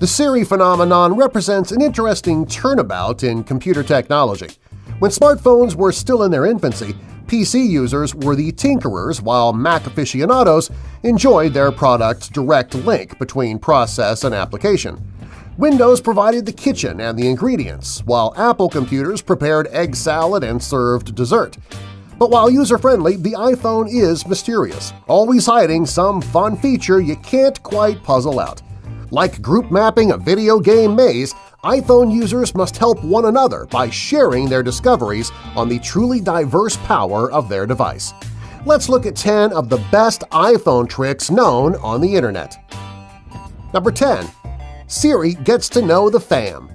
The Siri phenomenon represents an interesting turnabout in computer technology. When smartphones were still in their infancy, PC users were the tinkerers while Mac aficionados enjoyed their product's direct link between process and application. Windows provided the kitchen and the ingredients, while Apple computers prepared egg salad and served dessert. But while user-friendly, the iPhone is mysterious, always hiding some fun feature you can't quite puzzle out. Like group mapping a video game maze, iPhone users must help one another by sharing their discoveries on the truly diverse power of their device. Let's look at 10 of the best iPhone tricks known on the Internet. Number 10. Siri gets to know the fam.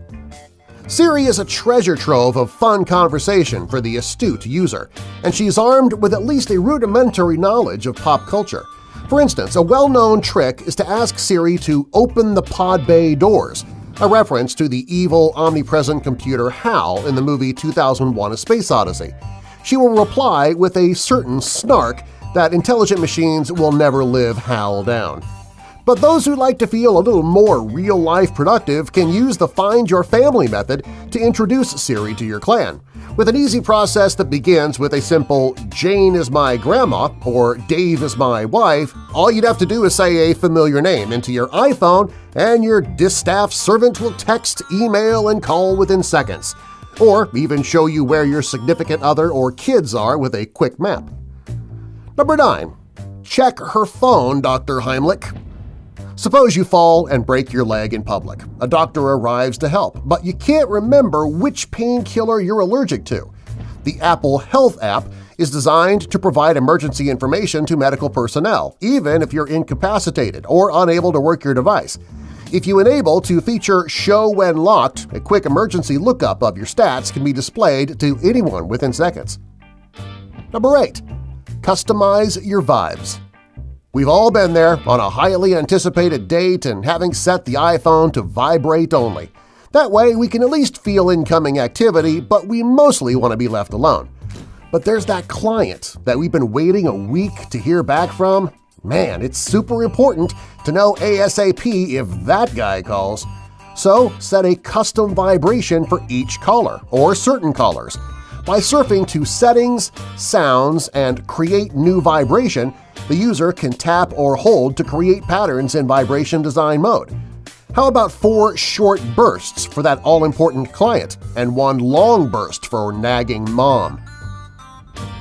Siri is a treasure trove of fun conversation for the astute user, and she's armed with at least a rudimentary knowledge of pop culture. For instance, a well-known trick is to ask Siri to open the pod bay doors, a reference to the evil, omnipresent computer HAL in the movie 2001: A Space Odyssey. She will reply with a certain snark that intelligent machines will never live HAL down. But those who like to feel a little more real-life productive can use the Find Your Family method to introduce Siri to your clan. With an easy process that begins with a simple "Jane is my grandma" or "Dave is my wife," all you'd have to do is say a familiar name into your iPhone and your distaff servant will text, email, and call within seconds, or even show you where your significant other or kids are with a quick map. Number 9. Check her phone, Dr. Heimlich. Suppose you fall and break your leg in public. A doctor arrives to help, but you can't remember which painkiller you're allergic to. The Apple Health app is designed to provide emergency information to medical personnel, even if you're incapacitated or unable to work your device. If you enable to feature Show When Locked, a quick emergency lookup of your stats can be displayed to anyone within seconds. Number 8. Customize your vibes. We've all been there on a highly anticipated date and having set the iPhone to vibrate only. That way we can at least feel incoming activity, but we mostly want to be left alone. But there's that client that we've been waiting a week to hear back from. Man, it's super important to know ASAP if that guy calls. So set a custom vibration for each caller or certain callers. By surfing to Settings, Sounds, and Create New Vibration, the user can tap or hold to create patterns in vibration design mode. How about 4 short bursts for that all-important client and 1 long burst for nagging mom?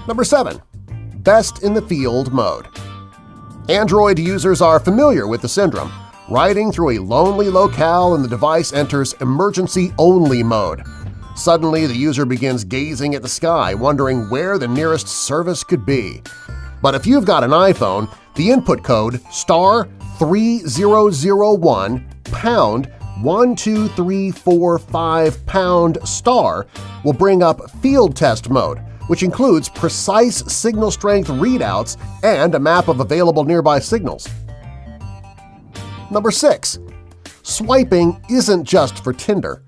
Number 7. Best in the Field mode. Android users are familiar with the syndrome. Riding through a lonely locale and the device enters emergency-only mode. Suddenly, the user begins gazing at the sky, wondering where the nearest service could be. But if you've got an iPhone, the input code *3001#12345# will bring up Field Test mode, which includes precise signal strength readouts and a map of available nearby signals. Number 6. Swiping isn't just for Tinder.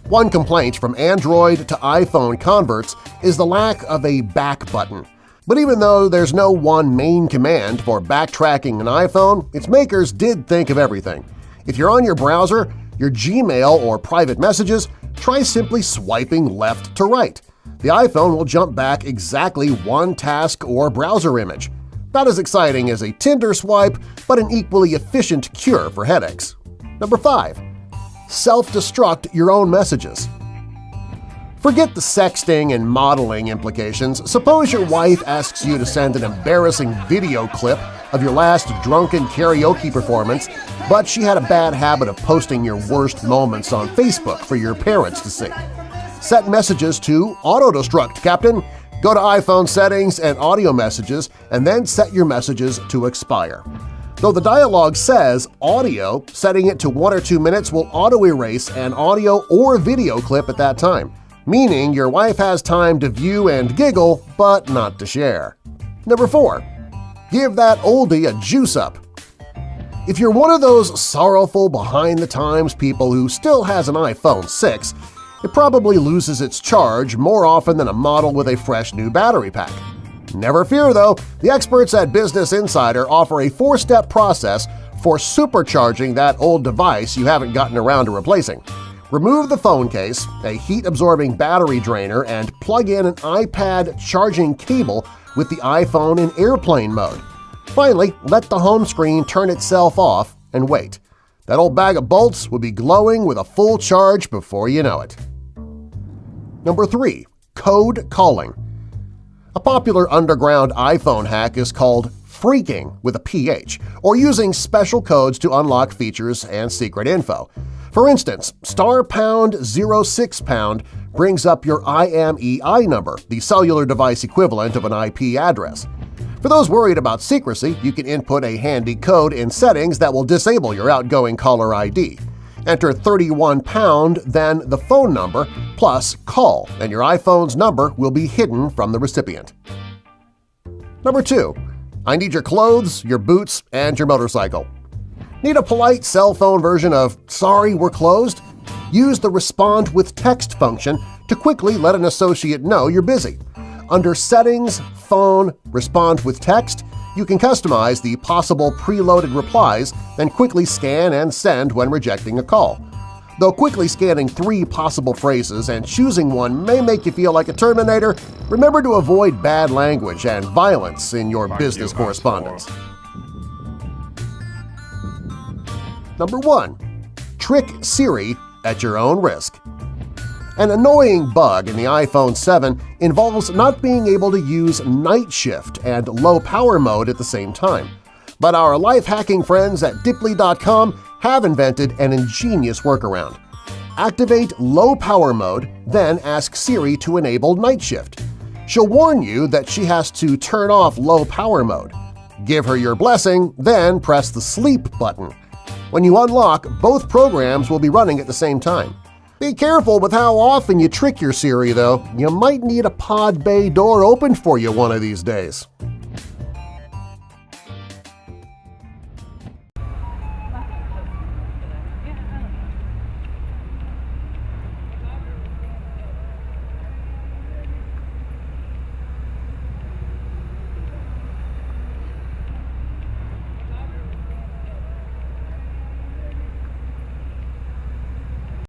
One complaint from Android to iPhone converts is the lack of a back button. But even though there's no one main command for backtracking an iPhone, its makers did think of everything. If you're on your browser, your Gmail, or private messages, try simply swiping left to right. The iPhone will jump back exactly 1 task or browser image. Not as exciting as a Tinder swipe, but an equally efficient cure for headaches. Number 5. Self-destruct your own messages. Forget the sexting and modeling implications. Suppose your wife asks you to send an embarrassing video clip of your last drunken karaoke performance, but she had a bad habit of posting your worst moments on Facebook for your parents to see. Set messages to auto-destruct, Captain. Go to iPhone Settings and Audio Messages and then set your messages to expire. Though the dialog says audio, setting it to 1 or 2 minutes will auto-erase an audio or video clip at that time, meaning your wife has time to view and giggle, but not to share. Number 4. Give that oldie a juice-up. If you're one of those sorrowful behind-the-times people who still has an iPhone 6, it probably loses its charge more often than a model with a fresh new battery pack. Never fear, though, the experts at Business Insider offer a 4-step process for supercharging that old device you haven't gotten around to replacing. Remove the phone case, a heat-absorbing battery drainer, and plug in an iPad charging cable with the iPhone in airplane mode. Finally, let the home screen turn itself off and wait. That old bag of bolts will be glowing with a full charge before you know it. Number 3. Code calling. A popular underground iPhone hack is called phreaking with a PH, or using special codes to unlock features and secret info. For instance, *#06# brings up your IMEI number, the cellular device equivalent of an IP address. For those worried about secrecy, you can input a handy code in settings that will disable your outgoing caller ID. Enter 31#, then the phone number, plus call, and your iPhone's number will be hidden from the recipient. Number 2. I need your clothes, your boots, and your motorcycle. Need a polite cell phone version of "Sorry, we're closed"? Use the Respond with Text function to quickly let an associate know you're busy. Under Settings, Phone, Respond with Text, you can customize the possible preloaded replies and quickly scan and send when rejecting a call. Though quickly scanning 3 possible phrases and choosing one may make you feel like a Terminator, remember to avoid bad language and violence in your business correspondence. Number 1. Trick Siri at your own risk. An annoying bug in the iPhone 7 involves not being able to use night shift and low power mode at the same time. But our life-hacking friends at Dipley.com have invented an ingenious workaround. Activate low power mode, then ask Siri to enable night shift. She'll warn you that she has to turn off low power mode. Give her your blessing, then press the sleep button. When you unlock, both programs will be running at the same time. Be careful with how often you trick your Siri, though. You might need a pod bay door opened for you one of these days.